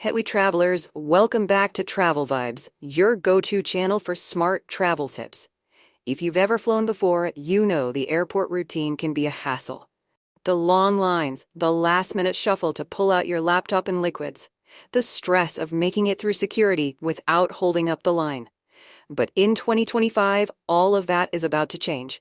Hey travelers, welcome back to Travel Vibes, your go-to channel for smart travel tips. If you've ever flown before, you know the airport routine can be a hassle. The long lines, the last-minute shuffle to pull out your laptop and liquids, the stress of making it through security without holding up the line. But in 2025, all of that is about to change.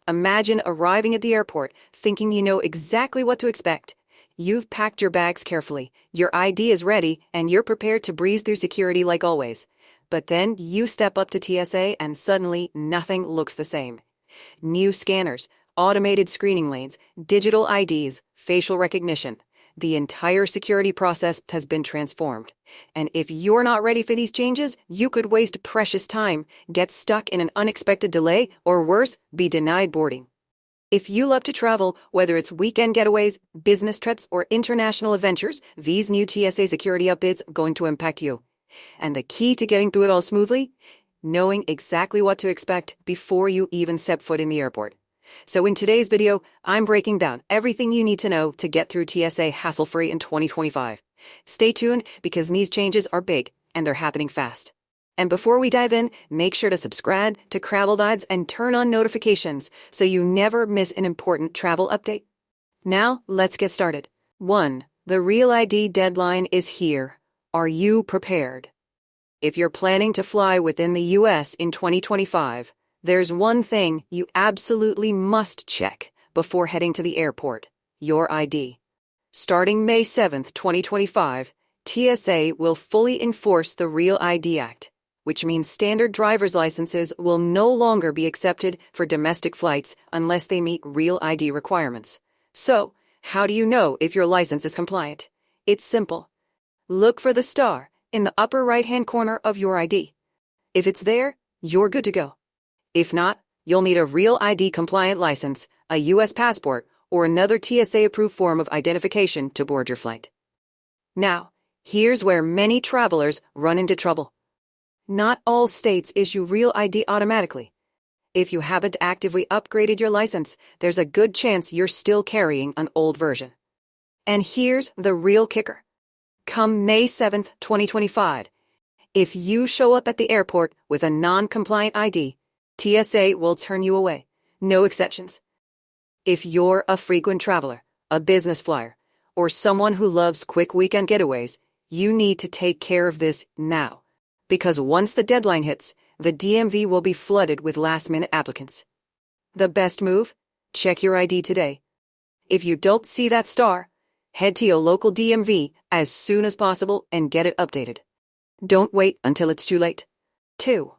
Imagine arriving at the airport thinking you know exactly what to expect. You've packed your bags carefully, your ID is ready, and you're prepared to breeze through security like always. But then you step up to TSA and suddenly nothing looks the same. New scanners, automated screening lanes, digital IDs, facial recognition. The entire security process has been transformed. And if you're not ready for these changes, you could waste precious time, get stuck in an unexpected delay, or worse, be denied boarding. If you love to travel, whether it's weekend getaways, business trips, or international adventures, these new TSA security updates are going to impact you. And the key to getting through it all smoothly? Knowing exactly what to expect before you even step foot in the airport. So in today's video, I'm breaking down everything you need to know to get through TSA hassle-free in 2025. Stay tuned because these changes are big and they're happening fast. And before we dive in, make sure to subscribe to Travel Vibes and turn on notifications so you never miss an important travel update. Now, let's get started. 1. The Real ID deadline is here. Are you prepared? If you're planning to fly within the US in 2025, there's one thing you absolutely must check before heading to the airport: your ID. Starting May 7, 2025, TSA will fully enforce the Real ID Act, which means standard driver's licenses will no longer be accepted for domestic flights unless they meet Real ID requirements. So, how do you know if your license is compliant? It's simple. Look for the star in the upper right-hand corner of your ID. If it's there, you're good to go. If not, you'll need a Real ID compliant license, a US passport, or another TSA-approved form of identification to board your flight. Now, here's where many travelers run into trouble. Not all states issue Real ID automatically. If you haven't actively upgraded your license, there's a good chance you're still carrying an old version. And here's the real kicker. Come May 7, 2025, if you show up at the airport with a non-compliant ID, TSA will turn you away. No exceptions. If you're a frequent traveler, a business flyer, or someone who loves quick weekend getaways, you need to take care of this now. Because once the deadline hits, the DMV will be flooded with last-minute applicants. The best move? Check your ID today. If you don't see that star, head to your local DMV as soon as possible and get it updated. Don't wait until it's too late. 2.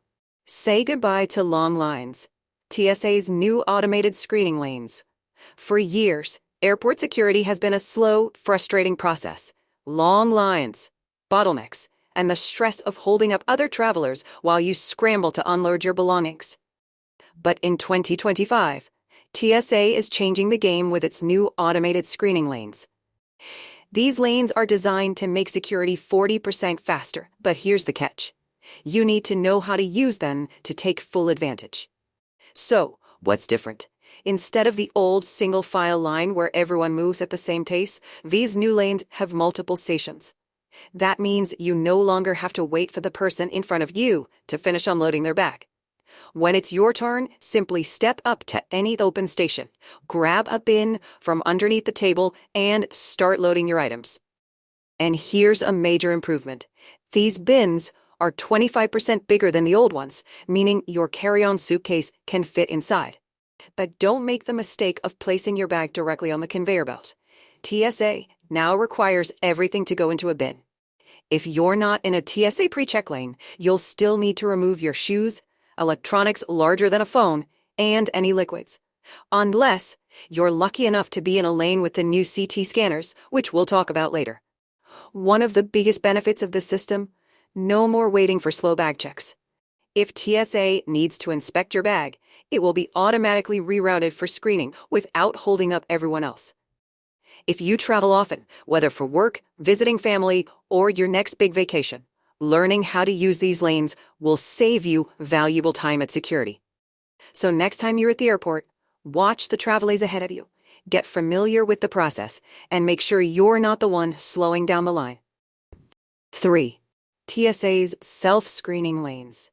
Say goodbye to long lines. TSA's new automated screening lanes. For years, airport security has been a slow, frustrating process. Long lines, bottlenecks, and the stress of holding up other travelers while you scramble to unload your belongings. But in 2025, TSA is changing the game with its new automated screening lanes. These lanes are designed to make security 40% faster, but here's the catch. You need to know how to use them to take full advantage. So, what's different? Instead of the old single-file line where everyone moves at the same pace, these new lanes have multiple stations. That means you no longer have to wait for the person in front of you to finish unloading their bag. When it's your turn, simply step up to any open station, grab a bin from underneath the table, and start loading your items. And here's a major improvement. These bins are 25% bigger than the old ones, meaning your carry-on suitcase can fit inside. But don't make the mistake of placing your bag directly on the conveyor belt. TSA now requires everything to go into a bin. If you're not in a TSA pre-check lane, you'll still need to remove your shoes, electronics larger than a phone, and any liquids. Unless you're lucky enough to be in a lane with the new CT scanners, which we'll talk about later. One of the biggest benefits of this system: no more waiting for slow bag checks. If TSA needs to inspect your bag, it will be automatically rerouted for screening without holding up everyone else. If you travel often, whether for work, visiting family, or your next big vacation, learning how to use these lanes will save you valuable time at security. So next time you're at the airport, watch the travelees ahead of you, get familiar with the process, and make sure you're not the one slowing down the line. 3. TSA's self-screening lanes.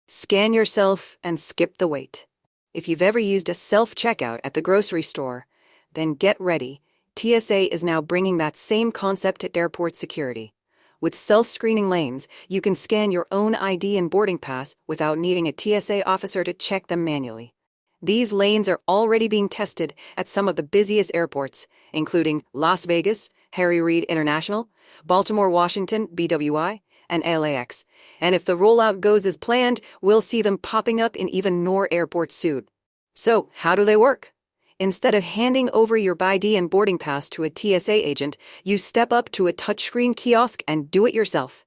Scan yourself and skip the wait. If you've ever used a self-checkout at the grocery store, then get ready. TSA is now bringing that same concept to airport security. With self-screening lanes, you can scan your own ID and boarding pass without needing a TSA officer to check them manually. These lanes are already being tested at some of the busiest airports, including Las Vegas, Harry Reid International, Baltimore Washington, BWI, and LAX. And if the rollout goes as planned, we'll see them popping up in even more airports soon. So, how do they work? Instead of handing over your ID and boarding pass to a TSA agent, you step up to a touchscreen kiosk and do it yourself.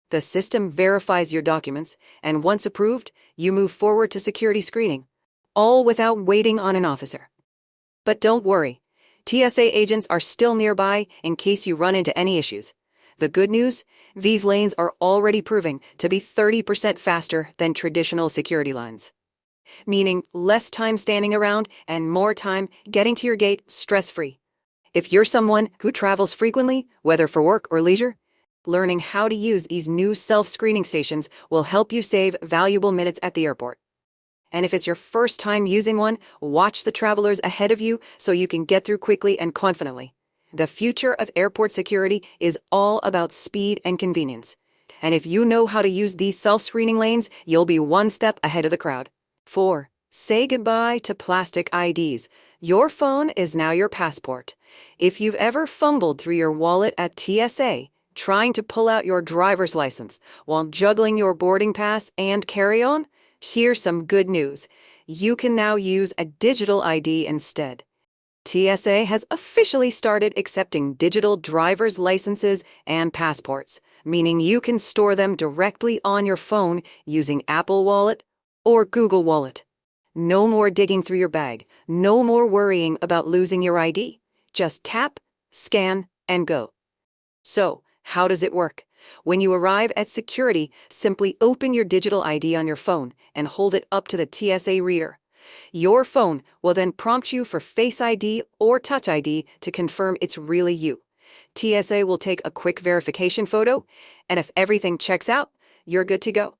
The system verifies your documents, and once approved, you move forward to security screening, all without waiting on an officer. But don't worry, TSA agents are still nearby in case you run into any issues. The good news? These lanes are already proving to be 30% faster than traditional security lines, meaning less time standing around and more time getting to your gate stress-free. If you're someone who travels frequently, whether for work or leisure, learning how to use these new self-screening stations will help you save valuable minutes at the airport. And if it's your first time using one, watch the travelers ahead of you so you can get through quickly and confidently. The future of airport security is all about speed and convenience. And if you know how to use these self-screening lanes, you'll be one step ahead of the crowd. 4. Say goodbye to plastic IDs. Your phone is now your passport. If you've ever fumbled through your wallet at TSA, trying to pull out your driver's license while juggling your boarding pass and carry-on, here's some good news. You can now use a digital ID instead. TSA has officially started accepting digital driver's licenses and passports, meaning you can store them directly on your phone using Apple Wallet or Google Wallet. No more digging through your bag, no more worrying about losing your ID. Just tap, scan, and go. So, how does it work? When you arrive at security, simply open your digital ID on your phone and hold it up to the TSA reader. Your phone will then prompt you for Face ID or Touch ID to confirm it's really you. TSA will take a quick verification photo, and if everything checks out, you're good to go.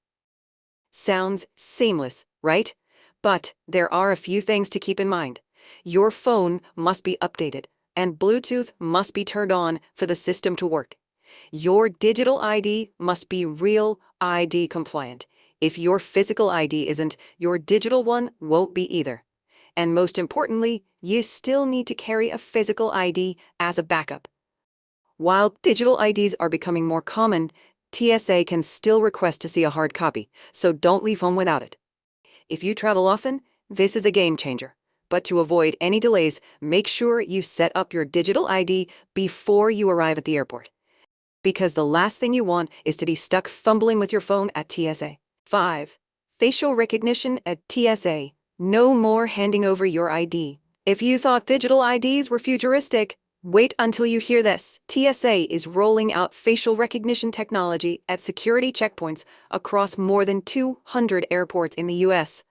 Sounds seamless, right? But there are a few things to keep in mind. Your phone must be updated, and Bluetooth must be turned on for the system to work. Your digital ID must be Real ID compliant. If your physical ID isn't, your digital one won't be either. And most importantly, you still need to carry a physical ID as a backup. While digital IDs are becoming more common, TSA can still request to see a hard copy, so don't leave home without it. If you travel often, this is a game changer. But to avoid any delays, make sure you set up your digital ID before you arrive at the airport, because the last thing you want is to be stuck fumbling with your phone at TSA. 5. Facial recognition at TSA. No more handing over your ID. If you thought digital IDs were futuristic, wait until you hear this. TSA is rolling out facial recognition technology at security checkpoints across more than 200 airports in the US.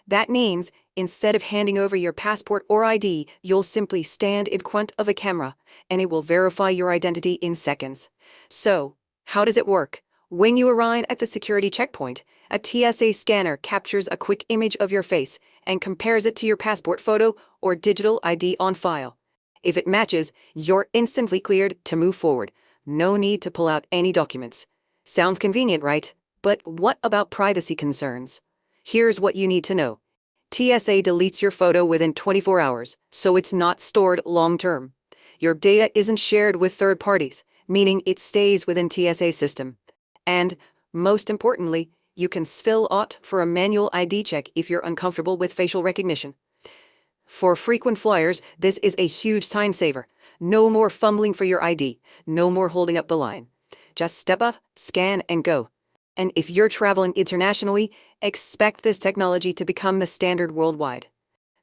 That means, instead of handing over your passport or ID, you'll simply stand in front of a camera, and it will verify your identity in seconds. So, how does it work? When you arrive at the security checkpoint, a TSA scanner captures a quick image of your face and compares it to your passport photo or digital ID on file. If it matches, you're instantly cleared to move forward. No need to pull out any documents. Sounds convenient, right? But what about privacy concerns? Here's what you need to know. TSA deletes your photo within 24 hours, so it's not stored long-term. Your data isn't shared with third parties, meaning it stays within TSA's system. And, most importantly, you can fill out for a manual ID check if you're uncomfortable with facial recognition. For frequent flyers, this is a huge time saver. No more fumbling for your ID, no more holding up the line. Just step up, scan, and go. And if you're traveling internationally, expect this technology to become the standard worldwide.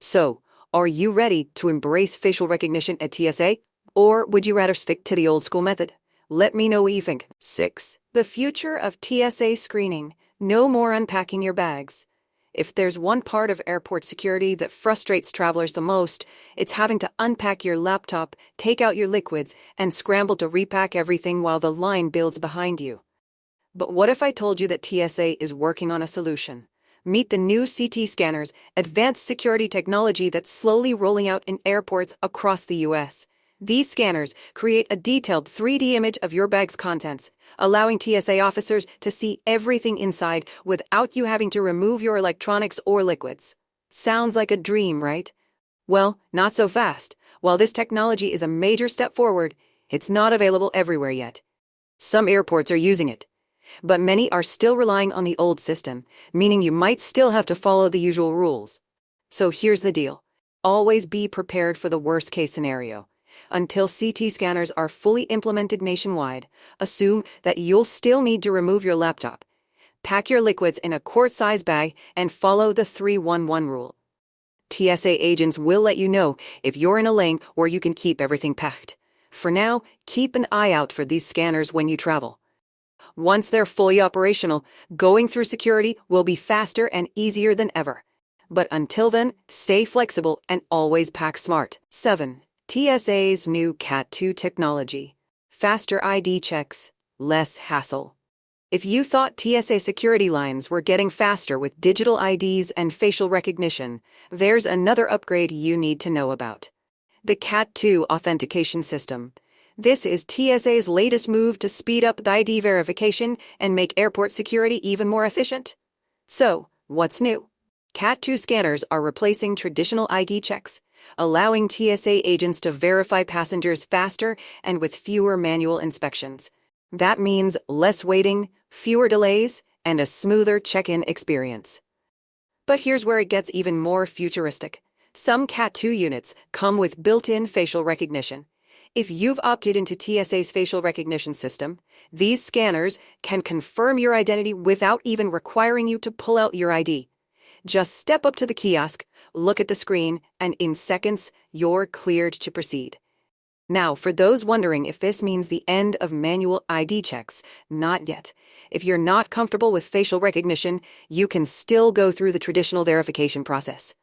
So, are you ready to embrace facial recognition at TSA? Or would you rather stick to the old school method? Let me know what you think. 6. The future of TSA screening. No more unpacking your bags. If there's one part of airport security that frustrates travelers the most, it's having to unpack your laptop, take out your liquids, and scramble to repack everything while the line builds behind you. But what if I told you that TSA is working on a solution? Meet the new CT scanners, advanced security technology that's slowly rolling out in airports across the US. These scanners create a detailed 3D image of your bag's contents, allowing TSA officers to see everything inside without you having to remove your electronics or liquids. Sounds like a dream, right? Well, not so fast. While this technology is a major step forward, it's not available everywhere yet. Some airports are using it, but many are still relying on the old system, meaning you might still have to follow the usual rules. So here's the deal. Always be prepared for the worst-case scenario. Until CT scanners are fully implemented nationwide, assume that you'll still need to remove your laptop. Pack your liquids in a quart-size bag and follow the 3-1-1 rule. TSA agents will let you know if you're in a lane where you can keep everything packed. For now, keep an eye out for these scanners when you travel. Once they're fully operational, going through security will be faster and easier than ever. But until then, stay flexible and always pack smart. 7. TSA's new Cat 2 technology. Faster ID checks, less hassle. If you thought TSA security lines were getting faster with digital IDs and facial recognition, there's another upgrade you need to know about. The Cat 2 authentication system. This is TSA's latest move to speed up the ID verification and make airport security even more efficient. So, what's new? Cat 2 scanners are replacing traditional ID checks, allowing TSA agents to verify passengers faster and with fewer manual inspections. That means less waiting, fewer delays, and a smoother check-in experience. But here's where it gets even more futuristic. Some Cat 2 units come with built-in facial recognition. If you've opted into TSA's facial recognition system, these scanners can confirm your identity without even requiring you to pull out your ID. Just step up to the kiosk, look at the screen, and in seconds, you're cleared to proceed. Now, for those wondering if this means the end of manual ID checks, not yet. If you're not comfortable with facial recognition, you can still go through the traditional verification process.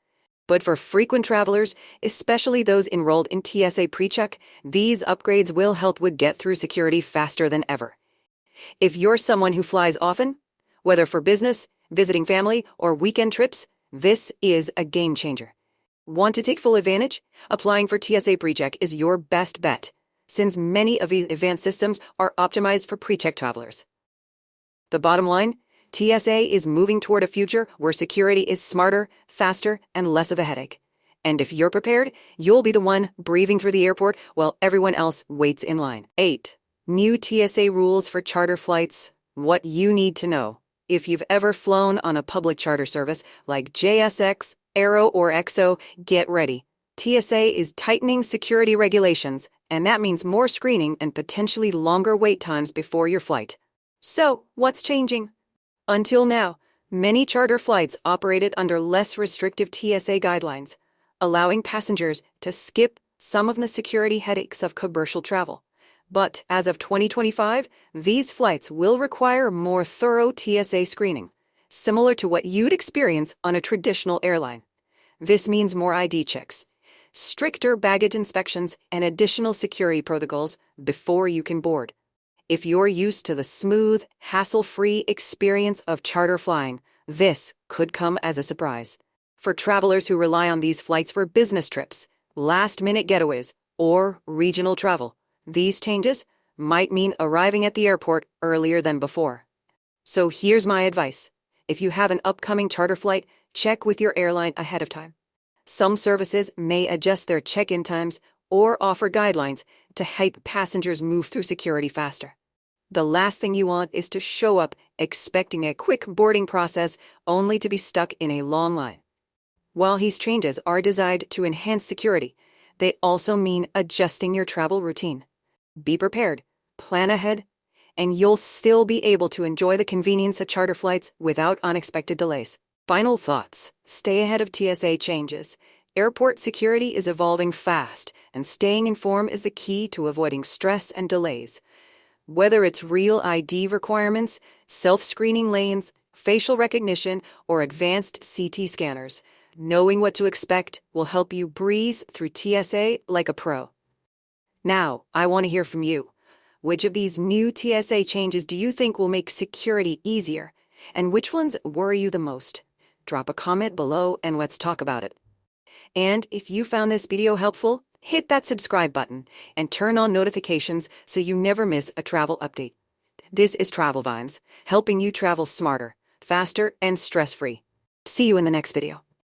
But for frequent travelers, especially those enrolled in TSA PreCheck, these upgrades will help with get through security faster than ever. If you're someone who flies often, whether for business, visiting family, or weekend trips, this is a game changer. Want to take full advantage? Applying for TSA PreCheck is your best bet, since many of these advanced systems are optimized for PreCheck travelers. The bottom line? TSA is moving toward a future where security is smarter, faster, and less of a headache. And if you're prepared, you'll be the one breathing through the airport while everyone else waits in line. 8. New TSA rules for charter flights. What you need to know. If you've ever flown on a public charter service like JSX, Aero, or XO, get ready. TSA is tightening security regulations, and that means more screening and potentially longer wait times before your flight. So, what's changing? Until now, many charter flights operated under less restrictive TSA guidelines, allowing passengers to skip some of the security headaches of commercial travel. But as of 2025, these flights will require more thorough TSA screening, similar to what you'd experience on a traditional airline. This means more ID checks, stricter baggage inspections, and additional security protocols before you can board. If you're used to the smooth, hassle-free experience of charter flying, this could come as a surprise. For travelers who rely on these flights for business trips, last-minute getaways, or regional travel, these changes might mean arriving at the airport earlier than before. So here's my advice. If you have an upcoming charter flight, check with your airline ahead of time. Some services may adjust their check-in times or offer guidelines to help passengers move through security faster. The last thing you want is to show up expecting a quick boarding process only to be stuck in a long line. While these changes are designed to enhance security, they also mean adjusting your travel routine. Be prepared, plan ahead, and you'll still be able to enjoy the convenience of charter flights without unexpected delays. Final thoughts. Stay ahead of TSA changes. Airport security is evolving fast, and staying informed is the key to avoiding stress and delays. Whether it's real ID requirements, self-screening lanes, facial recognition, or advanced CT scanners. Knowing what to expect will help you breeze through TSA like a pro. Now, I want to hear from you. Which of these new TSA changes do you think will make security easier? And which ones worry you the most? Drop a comment below and let's talk about it. And if you found this video helpful, hit that subscribe button and turn on notifications so you never miss a travel update. This is Travel Vibes, helping you travel smarter, faster, and stress-free. See you in the next video.